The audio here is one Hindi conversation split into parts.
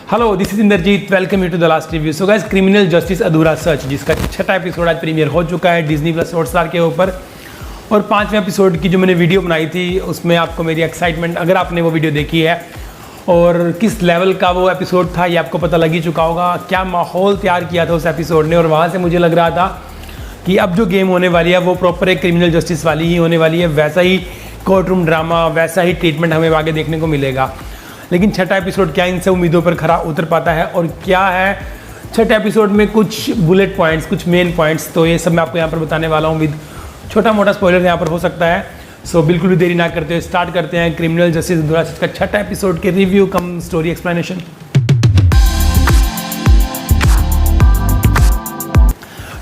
Hello, this is Indrajit. Welcome you to the last review. So guys, criminal justice अधूरा सच, जिसका छठा एपिसोड आज प्रीमियर हो चुका है डिज्नी प्लस हॉटस्टार के ऊपर। और पांचवें एपिसोड की जो मैंने वीडियो बनाई थी उसमें आपको मेरी एक्साइटमेंट, अगर आपने वो वीडियो देखी है और किस लेवल का वो एपिसोड था ये आपको पता लग ही चुका होगा। क्या माहौल तैयार किया था उस एपिसोड ने, और वहाँ से मुझे लग रहा था कि अब जो गेम होने वाली है वो प्रॉपर एक क्रिमिनल जस्टिस वाली ही होने वाली है। वैसा ही कोर्ट रूम ड्रामा, वैसा ही ट्रीटमेंट हमें आगे देखने को मिलेगा। लेकिन छठा एपिसोड क्या इन सब उम्मीदों पर खरा उतर पाता है, और क्या है छठे एपिसोड में कुछ बुलेट पॉइंट्स, कुछ मेन पॉइंट्स, तो ये सब मैं आपको यहाँ पर बताने वाला हूँ। विद छोटा मोटा स्पॉइलर यहाँ पर हो सकता है। सो बिल्कुल भी देरी ना करते हुए स्टार्ट करते हैं क्रिमिनल जस्टिस अधूरा सच का छठा एपिसोड के रिव्यू कम स्टोरी एक्सप्लेनेशन।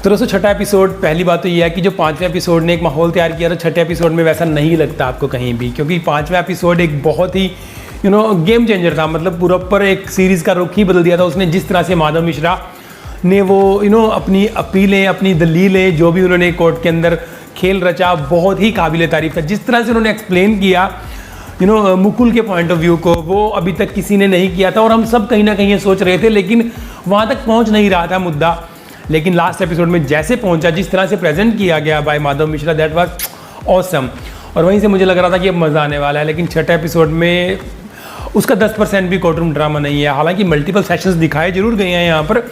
तो दोस्तों, छठा एपिसोड, पहली बात तो ये है कि जो पांचवें एपिसोड ने एक माहौल तैयार किया था, छठे एपिसोड में वैसा नहीं लगता आपको कहीं भी, क्योंकि पांचवें एपिसोड एक बहुत ही गेम चेंजर था। मतलब पूरा पर एक सीरीज़ का रुख ही बदल दिया था उसने। जिस तरह से माधव मिश्रा ने वो अपनी अपीलें, अपनी दलीलें, जो भी उन्होंने कोर्ट के अंदर खेल रचा, बहुत ही काबिल तारीफ था। जिस तरह से उन्होंने एक्सप्लेन किया मुकुल के पॉइंट ऑफ व्यू को, वो अभी तक किसी ने नहीं किया था। और हम सब कहीं ना कहीं ये सोच रहे थे, लेकिन वहाँ तक पहुँच नहीं रहा था मुद्दा। लेकिन लास्ट एपिसोड में जैसे पहुंचा, जिस तरह से प्रेजेंट किया गया by Madhav Mishra, that was awesome. और वहीं से मुझे लग रहा था कि अब मज़ा आने वाला है। लेकिन छठे एपिसोड में उसका 10% भी कोर्ट रूम ड्रामा नहीं है। हालांकि मल्टीपल सेशंस दिखाए जरूर गए हैं यहाँ पर,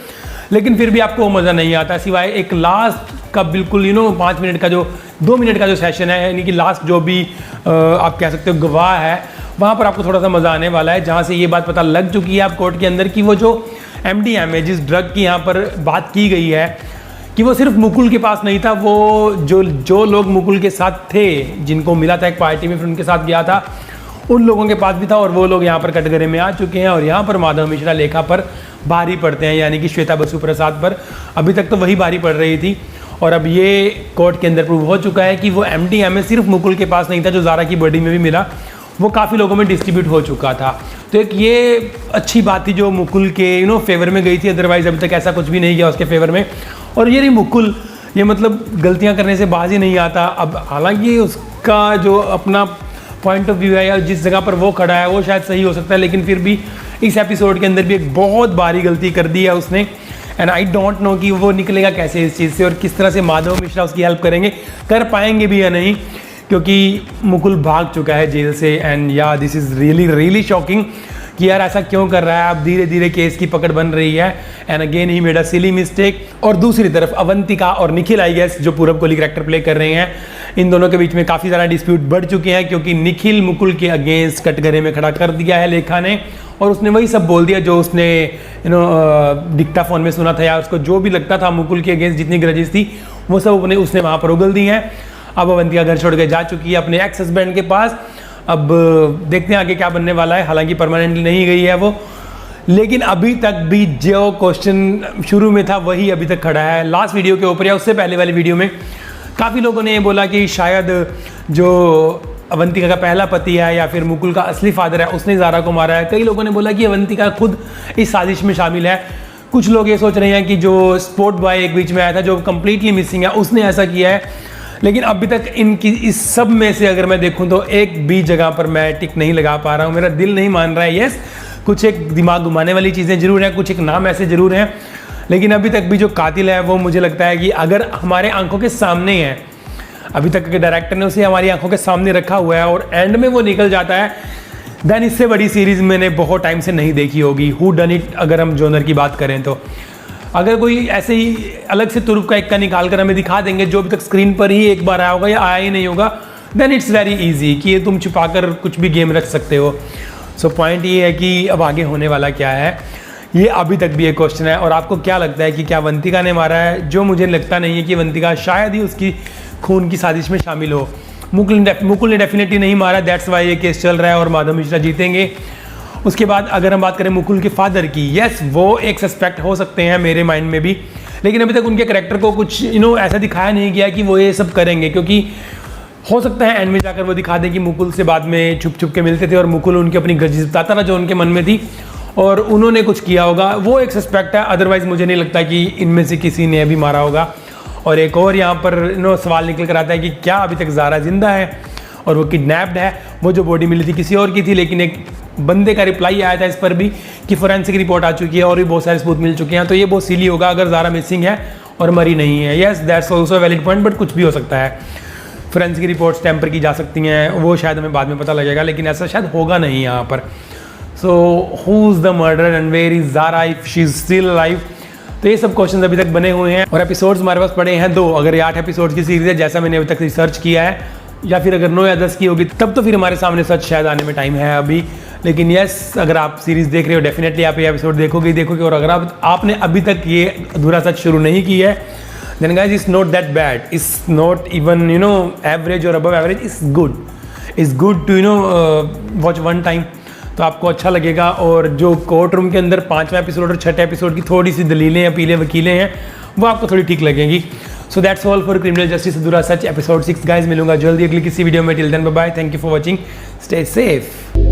लेकिन फिर भी आपको वो मज़ा नहीं आता, सिवाय एक लास्ट का बिल्कुल 5 मिनट का, जो 2 मिनट का जो सेशन है, यानी कि लास्ट जो भी आप कह सकते हो गवाह है, वहाँ पर आपको थोड़ा सा मज़ा आने वाला है। जहाँ से ये बात पता लग चुकी है आप कोर्ट के अंदर कि वो जो MDMA, जिस ड्रग की यहाँ पर बात की गई है, कि वो सिर्फ मुकुल के पास नहीं था। वो जो लोग मुकुल के साथ थे, जिनको मिला था एक पार्टी में, फिर उनके साथ गया था, उन लोगों के पास भी था। और वो लोग यहाँ पर कटघरे में आ चुके हैं, और यहाँ पर माधव मिश्रा लेखा पर भारी पड़ते हैं, यानी कि श्वेता बसु प्रसाद पर। अभी तक तो वही भारी पड़ रही थी, और अब ये कोर्ट के अंदर प्रूव हो चुका है कि वो MDMA सिर्फ मुकुल के पास नहीं था, जो ज़ारा की बॉडी में भी मिला, वो काफ़ी लोगों में डिस्ट्रीब्यूट हो चुका था। तो एक ये अच्छी बात थी जो मुकुल के फेवर में गई थी। अदरवाइज अभी तक ऐसा कुछ भी नहीं किया उसके फेवर में। और ये नहीं, मुकुल ये मतलब गलतियां करने से बाज ही नहीं आता। अब हालांकि उसका जो अपना पॉइंट ऑफ व्यू है या जिस जगह पर वो खड़ा है वो शायद सही हो सकता है, लेकिन फिर भी इस एपिसोड के अंदर भी एक बहुत भारी गलती कर दी है उसने। एंड आई डोंट नो कि वो निकलेगा कैसे इस चीज़ से, और किस तरह से माधव मिश्रा उसकी हेल्प करेंगे, कर पाएंगे भी या नहीं, क्योंकि मुकुल भाग चुका है जेल से। एंड या दिस इज़ रियली शॉकिंग कि यार ऐसा क्यों कर रहा है। अब धीरे धीरे केस की पकड़ बन रही है, and again he made a silly mistake. और दूसरी तरफ अवंतिका और निखिल, आई गेस, जो पूरब कोहली कैरेक्टर प्ले कर रहे हैं, इन दोनों के बीच में काफ़ी ज़्यादा डिस्प्यूट बढ़ चुके हैं, क्योंकि निखिल मुकुल के अगेंस्ट कटघरे में खड़ा कर दिया है लेखा ने, और उसने वही सब बोल दिया जो उसने डिक्टाफोन में सुना था, या उसको जो भी लगता था मुकुल के अगेंस्ट जितनी ग्रजेस थी वो सब उसने वहाँ पर उगल दी हैं। अब अवंतिका घर छोड़ के जा चुकी है अपने एक्स हस्बैंड के पास। अब देखते हैं आगे क्या बनने वाला है। हालांकि परमानेंटली नहीं गई है वो, लेकिन अभी तक भी जो क्वेश्चन शुरू में था वही अभी तक खड़ा है। लास्ट वीडियो के ऊपर या उससे पहले वाली वीडियो में काफ़ी लोगों ने ये बोला कि शायद जो अवंतिका का पहला पति है या फिर मुकुल का असली फादर है, उसने ज़ारा को मारा है। कई लोगों ने बोला कि अवंतिका खुद इस साजिश में शामिल है। कुछ लोग ये सोच रहे हैं कि जो स्पोर्ट बॉय एक बीच में आया था, जो कम्प्लीटली मिसिंग है, उसने ऐसा किया है। लेकिन अभी तक इनकी इस सब में से अगर मैं देखूं तो एक भी जगह पर मैं टिक नहीं लगा पा रहा हूं। मेरा दिल नहीं मान रहा है। यस, कुछ एक दिमाग घुमाने वाली चीज़ें जरूर हैं, कुछ एक नाम ऐसे जरूर हैं, लेकिन अभी तक भी जो कातिल है वो मुझे लगता है कि अगर हमारे आंखों के सामने है, अभी तक के डायरेक्टर ने उसे हमारी आंखों के सामने रखा हुआ है और एंड में वो निकल जाता है, देन इससे बड़ी सीरीज़ मैंने बहुत टाइम से नहीं देखी होगी। हू डन इट, अगर हम जोनर की बात करें तो। अगर कोई ऐसे ही अलग से तुरुप का इक्का निकाल कर हमें दिखा देंगे जो अभी तक स्क्रीन पर ही एक बार आया होगा या आया ही नहीं होगा, देन इट्स वेरी इजी कि ये तुम छुपाकर कुछ भी गेम रख सकते हो। सो पॉइंट ये है कि अब आगे होने वाला क्या है, ये अभी तक भी एक क्वेश्चन है। और आपको क्या लगता है कि क्या अवंतिका ने मारा है? जो मुझे लगता नहीं है कि अवंतिका शायद ही उसकी खून की साजिश में शामिल हो। मुकुल ने डेफिनेटली नहीं मारा, दैट्स वाई ये केस चल रहा है और माधव मिश्रा जीतेंगे। उसके बाद अगर हम बात करें मुकुल के फादर की, यस, वो एक सस्पेक्ट हो सकते हैं मेरे माइंड में भी, लेकिन अभी तक उनके कैरेक्टर को कुछ ऐसा दिखाया नहीं गया कि वो ये सब करेंगे। क्योंकि हो सकता है एंड में जाकर वो दिखा दें कि मुकुल से बाद में छुप छुप के मिलते थे और मुकुल उनकी अपनी ग्रजेस बताता था जो उनके मन में थी, और उन्होंने कुछ किया होगा, वो एक सस्पेक्ट है। अदरवाइज मुझे नहीं लगता कि इनमें से किसी ने अभी मारा होगा। और एक और यहाँ पर सवाल निकल कर आता है कि क्या अभी तक ज़ारा जिंदा है और वो किडनैप्ड है? वो जो बॉडी मिली थी किसी और की थी, लेकिन एक बंदे का रिप्लाई आया था इस पर भी कि फोरेंसिक रिपोर्ट आ चुकी है और भी बहुत सारे सबूत मिल चुके हैं, तो ये बहुत सिली होगा अगर ज़ारा मिसिंग है और मरी नहीं है। Yes that's also valid point, but कुछ भी हो सकता है। फोरेंसिक रिपोर्ट्स टेम्पर की जा सकती हैं, वो शायद हमें बाद में पता लगेगा, लेकिन ऐसा शायद होगा नहीं यहाँ पर। So who is the murder and where is Zara if she is still alive? तो ये सब क्वेश्चंस अभी तक बने हुए हैं और एपिसोड्स हमारे पास पड़े हैं 2। अगर ये 8 एपिसोड्स की सीरीज है जैसा मैंने अभी तक रिसर्च किया है, या फिर अगर 9 या 10 की होगी तब तो फिर हमारे सामने सच शायद आने में टाइम है अभी। लेकिन यस, अगर आप सीरीज देख रहे हो डेफिनेटली आप ये एपिसोड देखोगे। और अगर आपने अभी तक ये अधूरा सच शुरू नहीं की है, then guys it's not that bad, it's not even average और above average, it's good to watch one time, तो आपको अच्छा लगेगा। और जो कोर्ट रूम के अंदर 5वां एपिसोड और 6ठे एपिसोड की थोड़ी सी दलीलें या पीले वकीलें हैं, वो आपको थोड़ी ठीक लगेंगी। So that's all for criminal justice अधूरा सच एपिसोड 6 गाइस। मिलूंगा जल्दी अगली किसी वीडियो में। Till then bye bye, thank you for watching, stay safe.